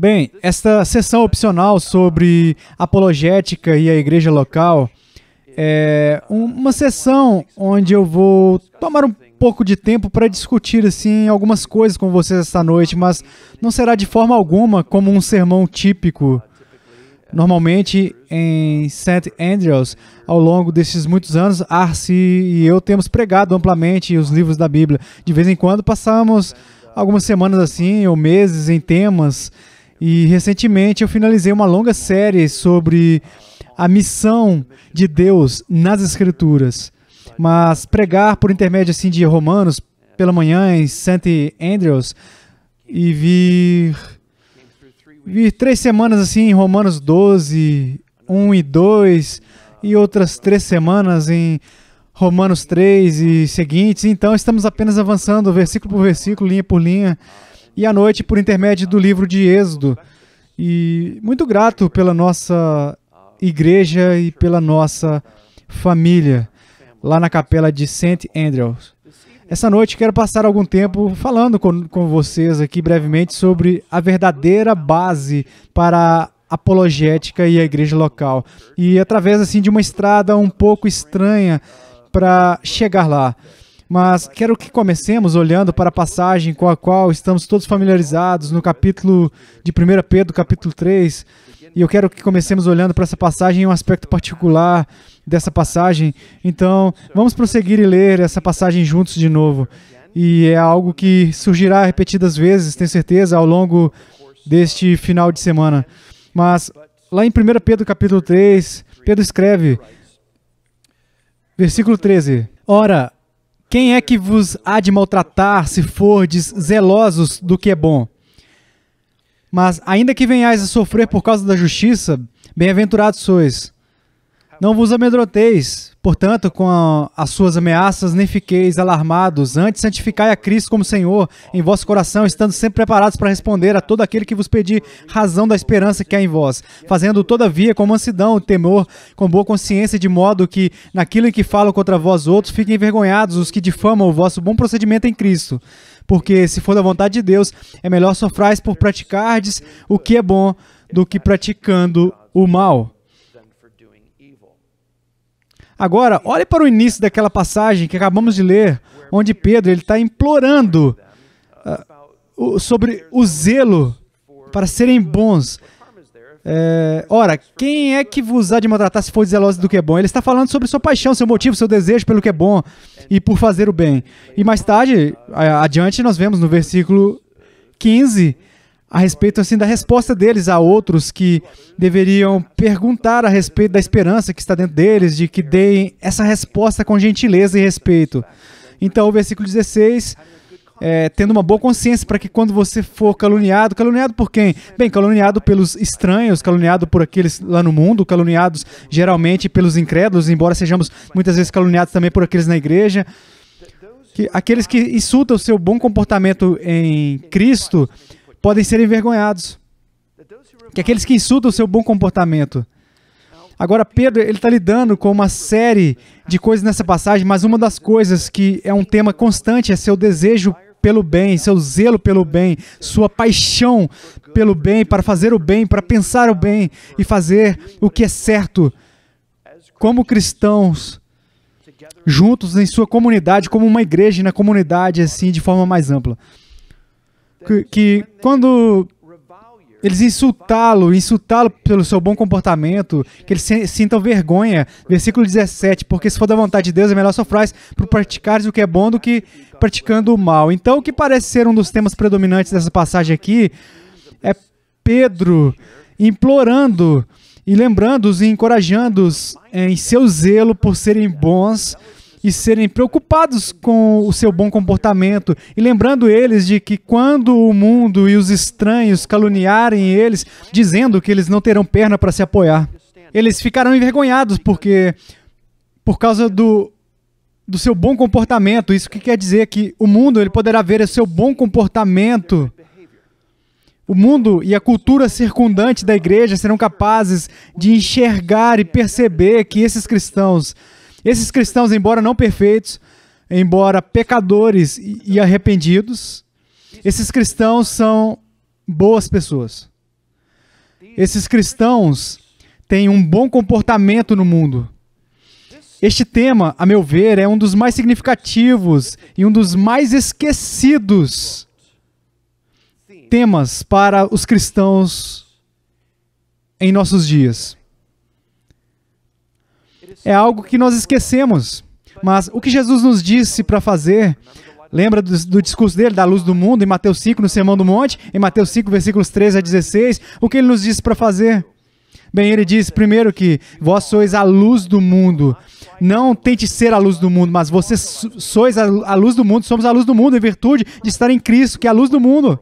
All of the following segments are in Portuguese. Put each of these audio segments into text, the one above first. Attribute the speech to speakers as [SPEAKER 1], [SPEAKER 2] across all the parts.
[SPEAKER 1] Bem, esta sessão opcional sobre apologética e a igreja local é uma sessão onde eu vou tomar um pouco de tempo para discutir assim algumas coisas com vocês esta noite, mas não será de forma alguma como um sermão típico. Normalmente em St. Andrews, ao longo desses muitos anos, Arce e eu temos pregado amplamente os livros da Bíblia. De vez em quando passamos algumas semanas assim, ou meses em temas, e recentemente eu finalizei uma longa série sobre a missão de Deus nas Escrituras. Mas pregar por intermédio assim de Romanos pela manhã em St. Andrews e vir 3 semanas assim em Romanos 12, 1 e 2 e outras 3 semanas em Romanos 3 e seguintes. Então estamos apenas avançando versículo por versículo, linha por linha, e à noite por intermédio do livro de Êxodo. E muito grato pela nossa igreja e pela nossa família lá na capela de St. Andrews. Essa noite quero passar algum tempo falando com vocês aqui brevemente sobre a verdadeira base para a apologética e a igreja local. E através assim de uma estrada um pouco estranha para chegar lá. Mas quero que comecemos olhando para a passagem com a qual estamos todos familiarizados no capítulo de 1 Pedro, capítulo 3. E eu quero que comecemos olhando para essa passagem em um aspecto particular dessa passagem. Então, vamos prosseguir e ler essa passagem juntos de novo. E é algo que surgirá repetidas vezes, tenho certeza, ao longo deste final de semana. Mas, lá em 1 Pedro, capítulo 3, Pedro escreve, versículo 13, Ora, quem é que vos há de maltratar se fordes zelosos do que é bom? Mas, ainda que venhais a sofrer por causa da justiça, bem-aventurados sois. Não vos amedronteis, portanto, com as suas ameaças, nem fiqueis alarmados. Antes, santificai a Cristo como Senhor em vosso coração, estando sempre preparados para responder a todo aquele que vos pedir razão da esperança que há em vós, fazendo, todavia, com mansidão, temor, com boa consciência, de modo que, naquilo em que falam contra vós outros, fiquem envergonhados os que difamam o vosso bom procedimento em Cristo. Porque, se for da vontade de Deus, é melhor sofrais por praticardes o que é bom do que praticando o mal. Agora, olhe para o início daquela passagem que acabamos de ler, onde Pedro está implorando sobre o zelo para serem bons. Ora, quem é que vos há de maltratar se for zeloso do que é bom? Ele está falando sobre sua paixão, seu motivo, seu desejo pelo que é bom e por fazer o bem. E mais tarde, adiante, nós vemos no versículo 15, a respeito assim da resposta deles a outros que deveriam perguntar a respeito da esperança que está dentro deles, de que deem essa resposta com gentileza e respeito. Então, o versículo 16, tendo uma boa consciência para que quando você for caluniado por quem? Bem, caluniado pelos estranhos, caluniado por aqueles lá no mundo, caluniados geralmente pelos incrédulos, embora sejamos muitas vezes caluniados também por aqueles na igreja, que aqueles que insultam o seu bom comportamento em Cristo podem ser envergonhados. Que aqueles que insultam o seu bom comportamento. Agora, Pedro, ele está lidando com uma série de coisas nessa passagem, mas uma das coisas que é um tema constante é seu desejo pelo bem, seu zelo pelo bem, sua paixão pelo bem, para fazer o bem, para pensar o bem e fazer o que é certo. Como cristãos, juntos em sua comunidade, como uma igreja na comunidade, assim, de forma mais ampla. Que quando eles insultá-lo pelo seu bom comportamento, que eles sintam vergonha. Versículo 17, porque se for da vontade de Deus, é melhor sofrais por praticares o que é bom do que praticando o mal. Então, o que parece ser um dos temas predominantes dessa passagem aqui é Pedro implorando e lembrando-os e encorajando-os em seu zelo por serem bons e serem preocupados com o seu bom comportamento, e lembrando eles de que quando o mundo e os estranhos caluniarem eles, dizendo que eles não terão perna para se apoiar, eles ficarão envergonhados por causa do seu bom comportamento. Isso que quer dizer que o mundo ele poderá ver o seu bom comportamento. O mundo e a cultura circundante da igreja serão capazes de enxergar e perceber que esses cristãos, embora não perfeitos, embora pecadores e arrependidos, esses cristãos são boas pessoas. esses cristãos têm um bom comportamento no mundo. Este tema, a meu ver, é um dos mais significativos e um dos mais esquecidos temas para os cristãos em nossos dias. É algo que nós esquecemos, mas o que Jesus nos disse para fazer, lembra do discurso dele, da luz do mundo, em Mateus 5, no Sermão do Monte, em Mateus 5, versículos 13 a 16, o que ele nos disse para fazer? Bem, ele diz, primeiro, que vós sois a luz do mundo. Não tente ser a luz do mundo, mas vocês sois a luz do mundo, somos a luz do mundo em virtude de estar em Cristo, que é a luz do mundo.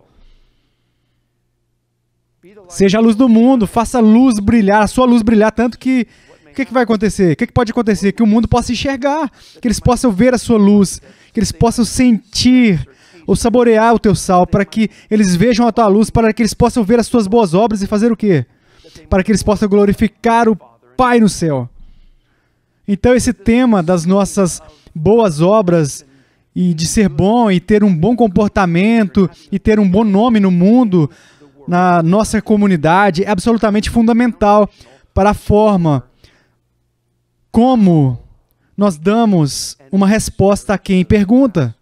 [SPEAKER 1] Seja a luz do mundo, faça a luz brilhar, a sua luz brilhar, tanto que o que vai acontecer? O que pode acontecer? Que o mundo possa enxergar, que eles possam ver a sua luz, que eles possam sentir ou saborear o teu sal, para que eles vejam a tua luz, para que eles possam ver as tuas boas obras e fazer o quê? Para que eles possam glorificar o Pai no céu. Então esse tema das nossas boas obras e de ser bom e ter um bom comportamento e ter um bom nome no mundo, na nossa comunidade, é absolutamente fundamental para a forma como nós damos uma resposta a quem pergunta.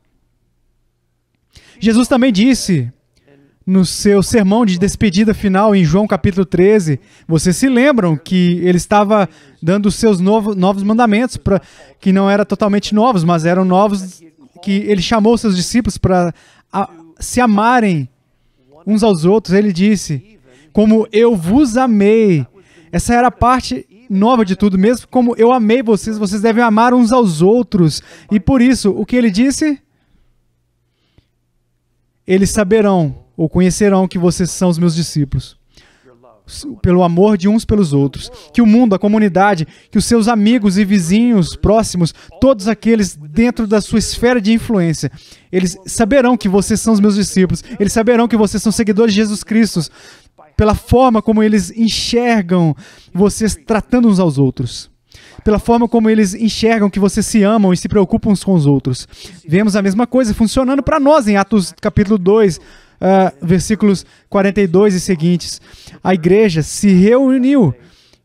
[SPEAKER 1] Jesus também disse, no seu sermão de despedida final, em João capítulo 13, vocês se lembram que ele estava dando os seus novos mandamentos, que não eram totalmente novos, mas eram novos, que ele chamou seus discípulos para se amarem uns aos outros. Ele disse, como eu vos amei. Essa era a parte nova de tudo, mesmo como eu amei vocês, vocês devem amar uns aos outros. E por isso, o que ele disse? Eles saberão ou conhecerão que vocês são os meus discípulos, pelo amor de uns pelos outros. Que o mundo, a comunidade, que os seus amigos e vizinhos próximos, todos aqueles dentro da sua esfera de influência, eles saberão que vocês são os meus discípulos, eles saberão que vocês são seguidores de Jesus Cristo, pela forma como eles enxergam vocês tratando uns aos outros, pela forma como eles enxergam que vocês se amam e se preocupam uns com os outros. Vemos a mesma coisa funcionando para nós em Atos capítulo 2, versículos 42 e seguintes. A igreja se reuniu.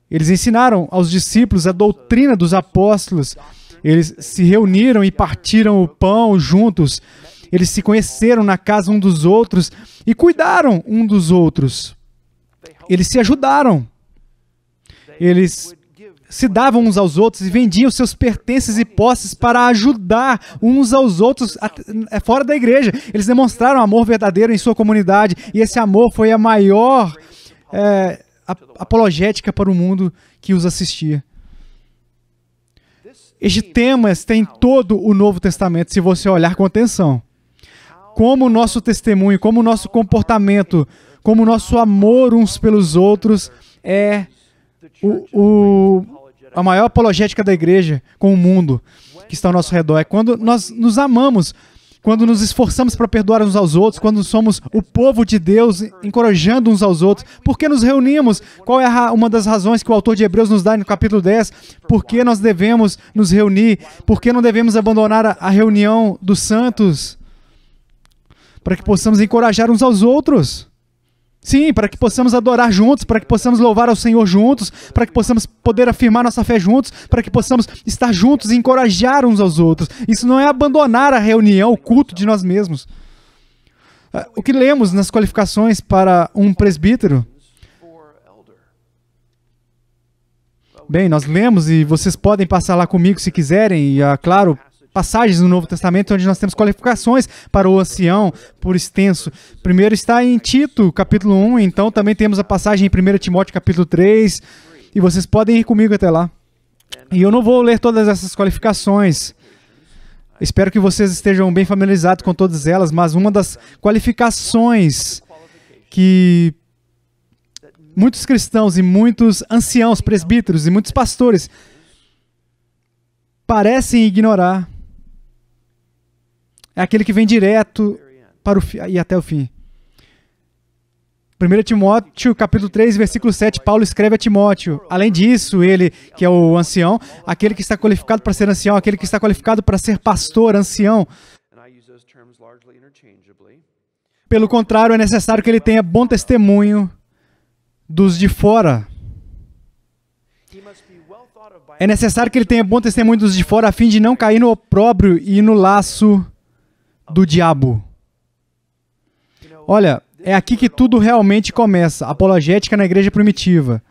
[SPEAKER 1] Eles ensinaram aos discípulos a doutrina dos apóstolos. Eles se reuniram e partiram o pão juntos. Eles se conheceram na casa um dos outros e cuidaram um dos outros. Eles se ajudaram. Eles se davam uns aos outros e vendiam seus pertences e posses para ajudar uns aos outros fora da igreja. Eles demonstraram amor verdadeiro em sua comunidade, e esse amor foi a maior apologética para o mundo que os assistia. Este tema está em todo o Novo Testamento, se você olhar com atenção. Como o nosso testemunho, como o nosso comportamento, como o nosso amor uns pelos outros é a maior apologética da igreja com o mundo que está ao nosso redor. É quando nós nos amamos, quando nos esforçamos para perdoar uns aos outros, quando somos o povo de Deus encorajando uns aos outros. Por que nos reunimos? Qual é uma das razões que o autor de Hebreus nos dá no capítulo 10? Por que nós devemos nos reunir? Por que não devemos abandonar a reunião dos santos? Para que possamos encorajar uns aos outros. Sim, para que possamos adorar juntos, para que possamos louvar ao Senhor juntos, para que possamos poder afirmar nossa fé juntos, para que possamos estar juntos e encorajar uns aos outros. Isso não é abandonar a reunião, o culto de nós mesmos. O que lemos nas qualificações para um presbítero? Bem, nós lemos, e vocês podem passar lá comigo se quiserem, e claro, passagens no Novo Testamento onde nós temos qualificações para o ancião por extenso. Primeiro está em Tito, capítulo 1, então também temos a passagem em 1 Timóteo, capítulo 3, e vocês podem ir comigo até lá. E eu não vou ler todas essas qualificações. Espero que vocês estejam bem familiarizados com todas elas, mas uma das qualificações que muitos cristãos e muitos anciãos, presbíteros e muitos pastores parecem ignorar é aquele que vem direto para e até o fim. 1 Timóteo, capítulo 3, versículo 7, Paulo escreve a Timóteo. Além disso, ele, que é o ancião, aquele que está qualificado para ser ancião, aquele que está qualificado para ser pastor, ancião. Pelo contrário, é necessário que ele tenha bom testemunho dos de fora. É necessário que ele tenha bom testemunho dos de fora a fim de não cair no opróbrio e no laço do diabo. Olha, é aqui que tudo realmente começa. Apologética na igreja primitiva.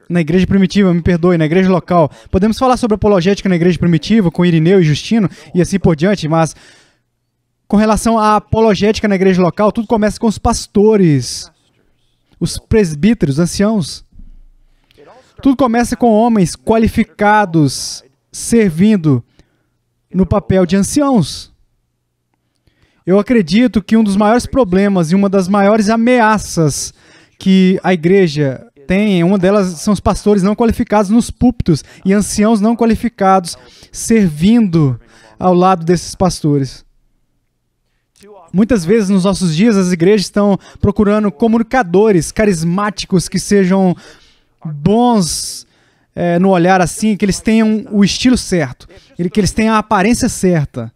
[SPEAKER 1] Na igreja primitiva, me perdoe, na igreja local. Podemos falar sobre apologética na igreja primitiva, com Irineu e Justino, e assim por diante, mas com relação à apologética na igreja local, tudo começa com os pastores, os presbíteros, anciãos. Tudo começa com homens qualificados, servindo no papel de anciãos. Eu acredito que um dos maiores problemas e uma das maiores ameaças que a igreja tem, uma delas são os pastores não qualificados nos púlpitos e anciãos não qualificados servindo ao lado desses pastores. Muitas vezes nos nossos dias as igrejas estão procurando comunicadores carismáticos que sejam bons no olhar assim, que eles tenham o estilo certo, que eles tenham a aparência certa.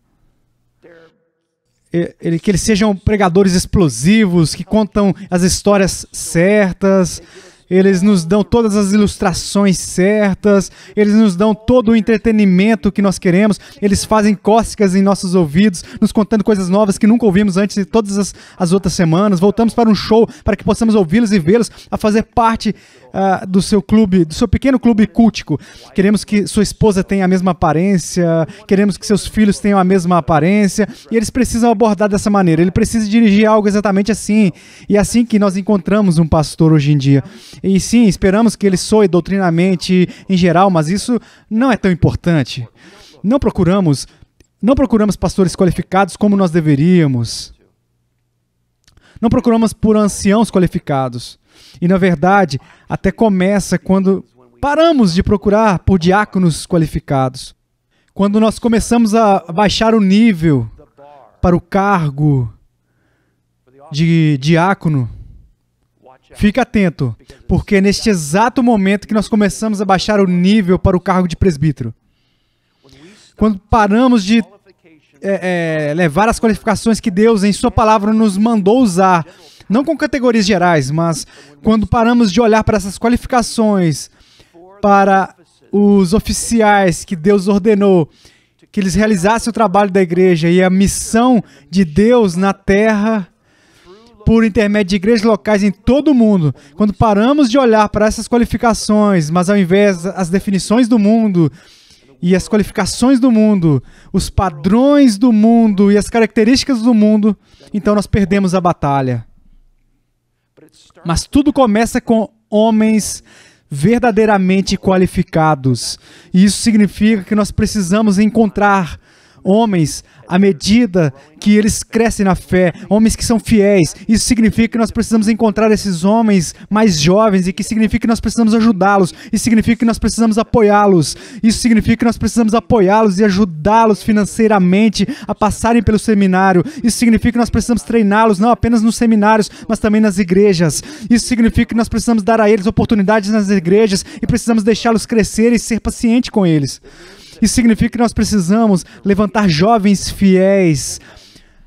[SPEAKER 1] Que eles sejam pregadores explosivos, que contam as histórias certas, eles nos dão todas as ilustrações certas, eles nos dão todo o entretenimento que nós queremos, eles fazem cócegas em nossos ouvidos, nos contando coisas novas que nunca ouvimos antes de todas as outras semanas. Voltamos para um show para que possamos ouvi-los e vê-los a fazer parte do seu clube, do seu pequeno clube cultico. Queremos que sua esposa tenha a mesma aparência, queremos que seus filhos tenham a mesma aparência, e eles precisam abordar dessa maneira. Ele precisa dirigir algo exatamente assim, e é assim que nós encontramos um pastor hoje em dia. E sim, esperamos que ele soe doutrinamente em geral, mas isso não é tão importante. Não procuramos pastores qualificados como nós deveríamos. Não procuramos por anciãos qualificados. E, na verdade, até começa quando paramos de procurar por diáconos qualificados. Quando nós começamos a baixar o nível para o cargo de diácono. Fique atento, porque é neste exato momento que nós começamos a baixar o nível para o cargo de presbítero. Quando paramos de levar as qualificações que Deus, em sua palavra, nos mandou usar, não com categorias gerais, mas quando paramos de olhar para essas qualificações, para os oficiais que Deus ordenou, que eles realizassem o trabalho da igreja e a missão de Deus na terra, por intermédio de igrejas locais em todo o mundo, quando paramos de olhar para essas qualificações, mas ao invés das definições do mundo e as qualificações do mundo, os padrões do mundo e as características do mundo, então nós perdemos a batalha. Mas tudo começa com homens verdadeiramente qualificados. E isso significa que nós precisamos encontrar homens à medida que eles crescem na fé, homens que são fiéis. Isso significa que nós precisamos encontrar esses homens mais jovens e que significa que nós precisamos ajudá-los. Isso significa que nós precisamos apoiá-los. Isso significa que nós precisamos apoiá-los e ajudá-los financeiramente a passarem pelo seminário. Isso significa que nós precisamos treiná-los não apenas nos seminários, mas também nas igrejas. Isso significa que nós precisamos dar a eles oportunidades nas igrejas e precisamos deixá-los crescer e ser paciente com eles. Isso significa que nós precisamos levantar jovens fiéis,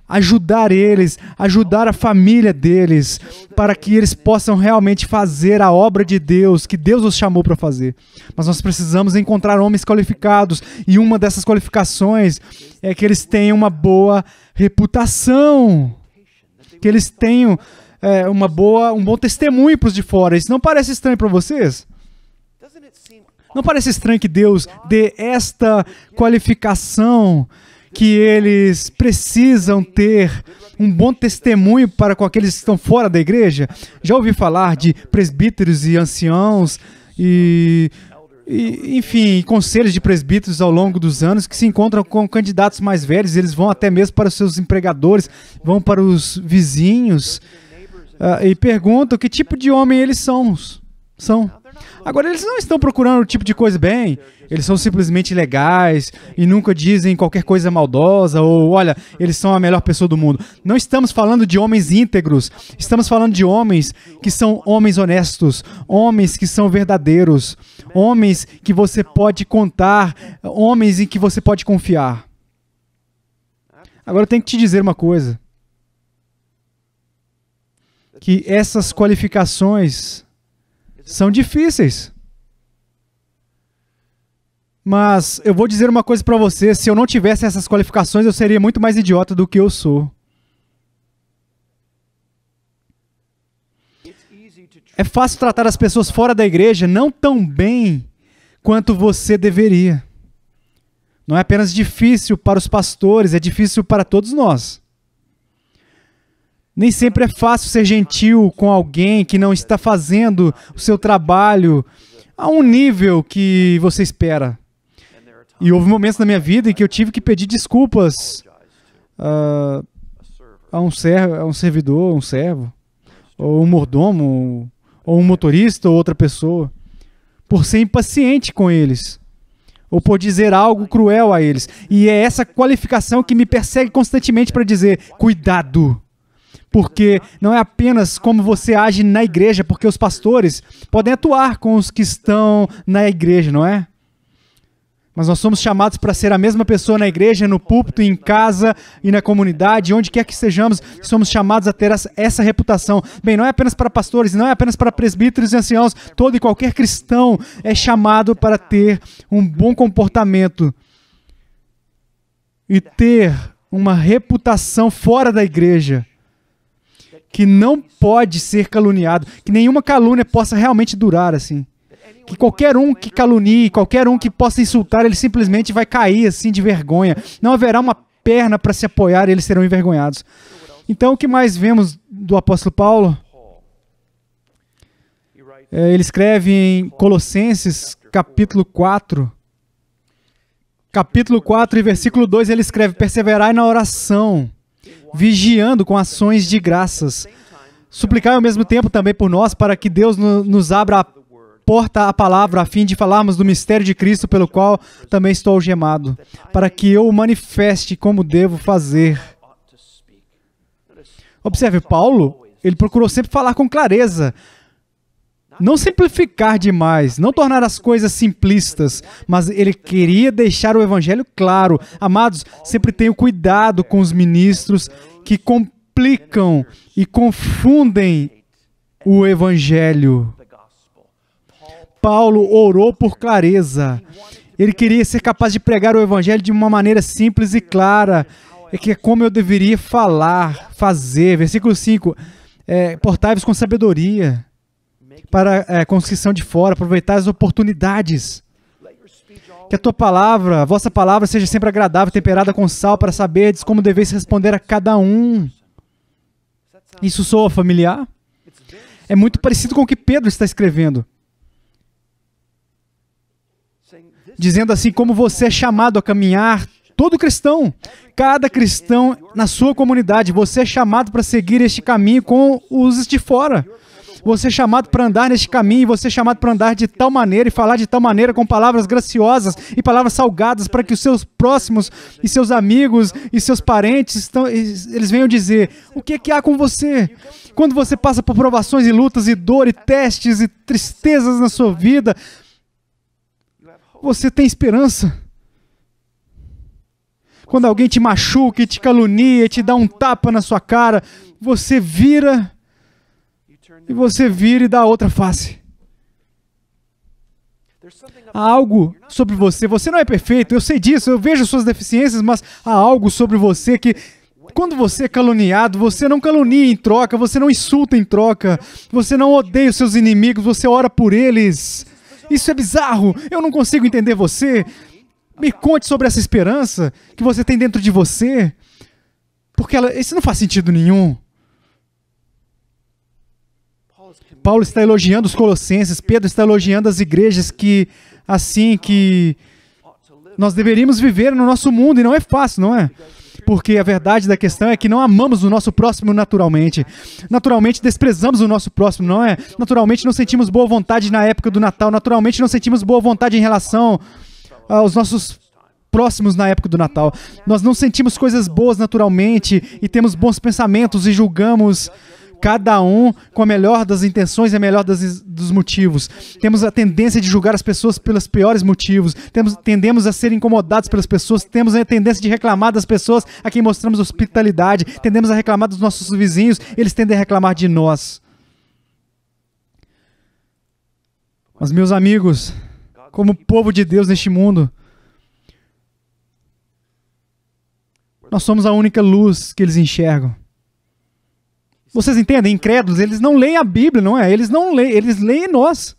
[SPEAKER 1] ajudar eles, ajudar a família deles, para que eles possam realmente fazer a obra de Deus, que Deus os chamou para fazer. Mas nós precisamos encontrar homens qualificados, e uma dessas qualificações é que eles tenham uma boa reputação, que eles tenham um bom testemunho para os de fora. Isso não parece estranho para vocês? Não parece estranho que Deus dê esta qualificação, que eles precisam ter um bom testemunho para com aqueles que estão fora da igreja? Já ouvi falar de presbíteros e anciãos enfim, conselhos de presbíteros ao longo dos anos que se encontram com candidatos mais velhos. Eles vão até mesmo para os seus empregadores, vão para os vizinhos e perguntam que tipo de homem eles são. Agora, eles não estão procurando o tipo de coisa bem, eles são simplesmente legais e nunca dizem qualquer coisa maldosa ou, olha, eles são a melhor pessoa do mundo. Não estamos falando de homens íntegros, estamos falando de homens que são homens honestos, homens que são verdadeiros, homens que você pode contar, homens em que você pode confiar. Agora, eu tenho que te dizer uma coisa. que essas qualificações são difíceis. Mas eu vou dizer uma coisa para você, se eu não tivesse essas qualificações, eu seria muito mais idiota do que eu sou. É fácil tratar as pessoas fora da igreja não tão bem quanto você deveria. Não é apenas difícil para os pastores, é difícil para todos nós. Nem sempre é fácil ser gentil com alguém que não está fazendo o seu trabalho a um nível que você espera. E houve momentos na minha vida em que eu tive que pedir desculpas a um servidor, um servo, ou um mordomo, ou um motorista, ou outra pessoa, por ser impaciente com eles, ou por dizer algo cruel a eles. E é essa qualificação que me persegue constantemente para dizer, cuidado, porque não é apenas como você age na igreja, porque os pastores podem atuar com os que estão na igreja, não é? Mas nós somos chamados para ser a mesma pessoa na igreja, no púlpito, em casa e na comunidade, onde quer que estejamos, somos chamados a ter essa reputação. Bem, não é apenas para pastores, não é apenas para presbíteros e anciãos, todo e qualquer cristão é chamado para ter um bom comportamento e ter uma reputação fora da igreja, que não pode ser caluniado, que nenhuma calúnia possa realmente durar assim. Que qualquer um que calunie, qualquer um que possa insultar, ele simplesmente vai cair assim de vergonha. Não haverá uma perna para se apoiar e eles serão envergonhados. Então, o que mais vemos do apóstolo Paulo? Ele escreve em Colossenses, capítulo 4. Capítulo 4 e versículo 2, ele escreve, perseverai na oração, vigiando com ações de graças. Suplicai ao mesmo tempo também por nós, para que Deus nos abra a porta a palavra, a fim de falarmos do mistério de Cristo, pelo qual também estou algemado, para que eu o manifeste como devo fazer. Observe, Paulo, ele procurou sempre falar com clareza, não simplificar demais, não tornar as coisas simplistas, mas ele queria deixar o evangelho claro. Amados, sempre tenham cuidado com os ministros que complicam e confundem o evangelho. Paulo orou por clareza. Ele queria ser capaz de pregar o evangelho de uma maneira simples e clara. É que é como eu deveria falar, fazer. Versículo 5. Portai-vos com sabedoria para com os que são de fora. Aproveitai as oportunidades. Que a tua palavra, a vossa palavra seja sempre agradável, temperada com sal, para saberdes como deveis responder a cada um. Isso soa familiar? É muito parecido com o que Pedro está escrevendo. Dizendo assim, como você é chamado a caminhar, todo cristão, cada cristão na sua comunidade, você é chamado para seguir este caminho com os de fora. Você é chamado para andar neste caminho, você é chamado para andar de tal maneira e falar de tal maneira com palavras graciosas e palavras salgadas para que os seus próximos e seus amigos e seus parentes, eles venham dizer, o que é que há com você? Quando você passa por provações e lutas e dor e testes e tristezas na sua vida, você tem esperança. Quando alguém te machuca, te calunia, te dá um tapa na sua cara, você vira e dá a outra face. Há algo sobre você. Você não é perfeito, eu sei disso, eu vejo suas deficiências, mas há algo sobre você que, quando você é caluniado, você não calunia em troca, você não insulta em troca, você não odeia os seus inimigos, você ora por eles. Isso é bizarro, eu não consigo entender você. Me conte sobre essa esperança que você tem dentro de você, porque isso não faz sentido nenhum. Paulo está elogiando os colossenses, Pedro está elogiando as igrejas que nós deveríamos viver no nosso mundo, e não é fácil, não é? Porque a verdade da questão é que não amamos o nosso próximo naturalmente. Naturalmente desprezamos o nosso próximo, não é? Naturalmente não sentimos boa vontade na época do Natal. Naturalmente não sentimos boa vontade em relação aos nossos próximos na época do Natal. Nós não sentimos coisas boas naturalmente e temos bons pensamentos e julgamos cada um com a melhor das intenções e a melhor dos motivos. Temos a tendência de julgar as pessoas pelos piores motivos. Tendemos a ser incomodados pelas pessoas. Temos a tendência de reclamar das pessoas a quem mostramos hospitalidade. Tendemos a reclamar dos nossos vizinhos. Eles tendem a reclamar de nós. Mas, meus amigos, como povo de Deus neste mundo, nós somos a única luz que eles enxergam. Vocês entendem? Incrédulos, eles não leem a Bíblia, não é? Eles não leem, eles leem nós.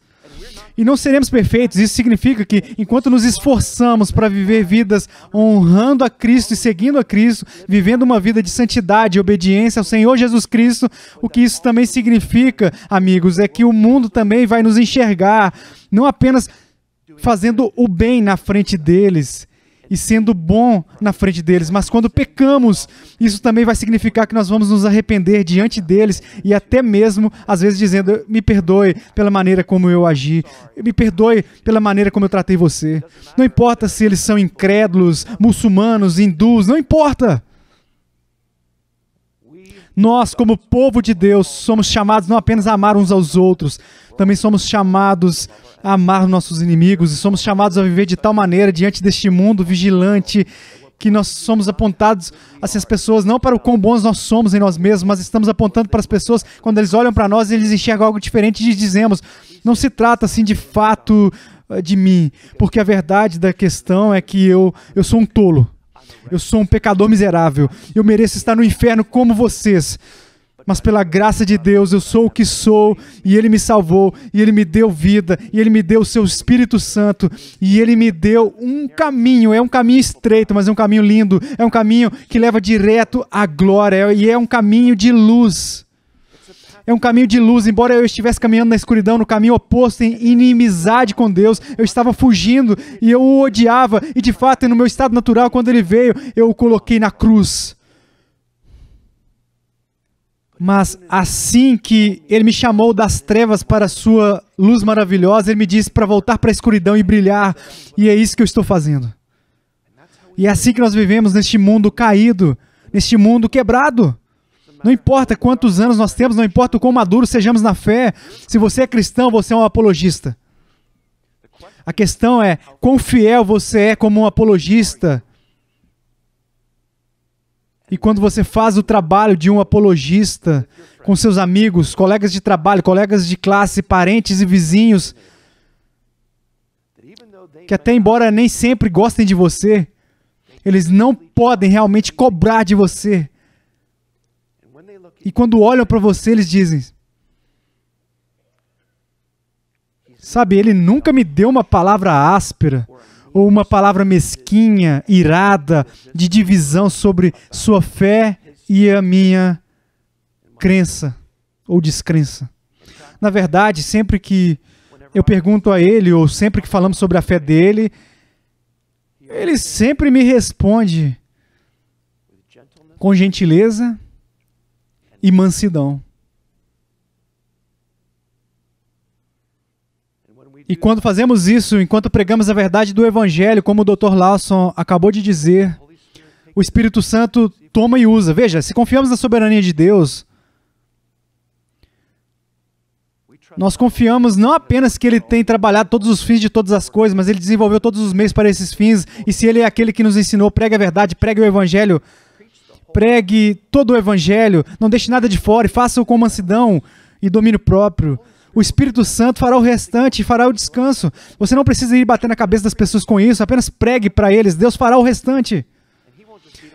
[SPEAKER 1] E não seremos perfeitos. Isso significa que, enquanto nos esforçamos para viver vidas honrando a Cristo e seguindo a Cristo, vivendo uma vida de santidade e obediência ao Senhor Jesus Cristo, o que isso também significa, amigos, é que o mundo também vai nos enxergar, não apenas fazendo o bem na frente deles, e sendo bom na frente deles, mas quando pecamos, isso também vai significar que nós vamos nos arrepender diante deles e até mesmo, às vezes, dizendo, me perdoe pela maneira como eu agi, me perdoe pela maneira como eu tratei você. Não importa se eles são incrédulos, muçulmanos, hindus, não importa. Nós, como povo de Deus, somos chamados não apenas a amar uns aos outros, também somos chamados a amar nossos inimigos e somos chamados a viver de tal maneira diante deste mundo vigilante que nós somos apontados assim, as pessoas não para o quão bons nós somos em nós mesmos, mas estamos apontando para as pessoas quando eles olham para nós e eles enxergam algo diferente e dizemos, não se trata assim de fato de mim, porque a verdade da questão é que eu sou um tolo, eu sou um pecador miserável, eu mereço estar no inferno como vocês. Mas pela graça de Deus, eu sou o que sou, e Ele me salvou, e Ele me deu vida, e Ele me deu o seu Espírito Santo, e Ele me deu um caminho, é um caminho estreito, mas é um caminho lindo, é um caminho que leva direto à glória, e é um caminho de luz. É um caminho de luz, embora eu estivesse caminhando na escuridão, no caminho oposto, em inimizade com Deus, eu estava fugindo, e eu o odiava, e de fato, no meu estado natural, quando Ele veio, eu o coloquei na cruz. Mas assim que Ele me chamou das trevas para a sua luz maravilhosa, Ele me disse para voltar para a escuridão e brilhar. E é isso que eu estou fazendo. E é assim que nós vivemos neste mundo caído, neste mundo quebrado. Não importa quantos anos nós temos, não importa o quão maduros sejamos na fé. Se você é cristão, você é um apologista. A questão é quão fiel você é como um apologista. E quando você faz o trabalho de um apologista com seus amigos, colegas de trabalho, colegas de classe, parentes e vizinhos, que até embora nem sempre gostem de você, eles não podem realmente cobrar de você. E quando olham para você, eles dizem, sabe, ele nunca me deu uma palavra áspera, ou uma palavra mesquinha, irada, de divisão sobre sua fé e a minha crença ou descrença. Na verdade, sempre que eu pergunto a ele, ou sempre que falamos sobre a fé dele, ele sempre me responde com gentileza e mansidão. E quando fazemos isso, enquanto pregamos a verdade do Evangelho, como o Dr. Lawson acabou de dizer, o Espírito Santo toma e usa. Veja, se confiamos na soberania de Deus, nós confiamos não apenas que Ele tem trabalhado todos os fins de todas as coisas, mas Ele desenvolveu todos os meios para esses fins, e se Ele é aquele que nos ensinou, pregue a verdade, pregue o Evangelho, pregue todo o Evangelho, não deixe nada de fora e faça-o com mansidão e domínio próprio. O Espírito Santo fará o restante e fará o descanso. Você não precisa ir bater na cabeça das pessoas com isso, apenas pregue para eles, Deus fará o restante.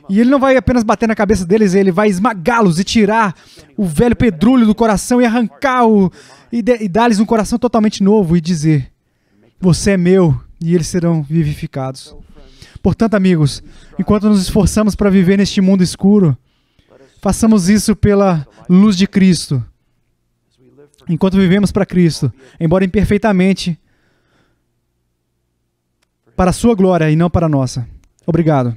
[SPEAKER 1] E Ele não vai apenas bater na cabeça deles, Ele vai esmagá-los e tirar o velho pedrulho do coração e arrancá-lo e dar-lhes um coração totalmente novo e dizer, você é meu, e eles serão vivificados. Portanto, amigos, enquanto nos esforçamos para viver neste mundo escuro, façamos isso pela luz de Cristo. Enquanto vivemos para Cristo, embora imperfeitamente, para a sua glória e não para a nossa. Obrigado.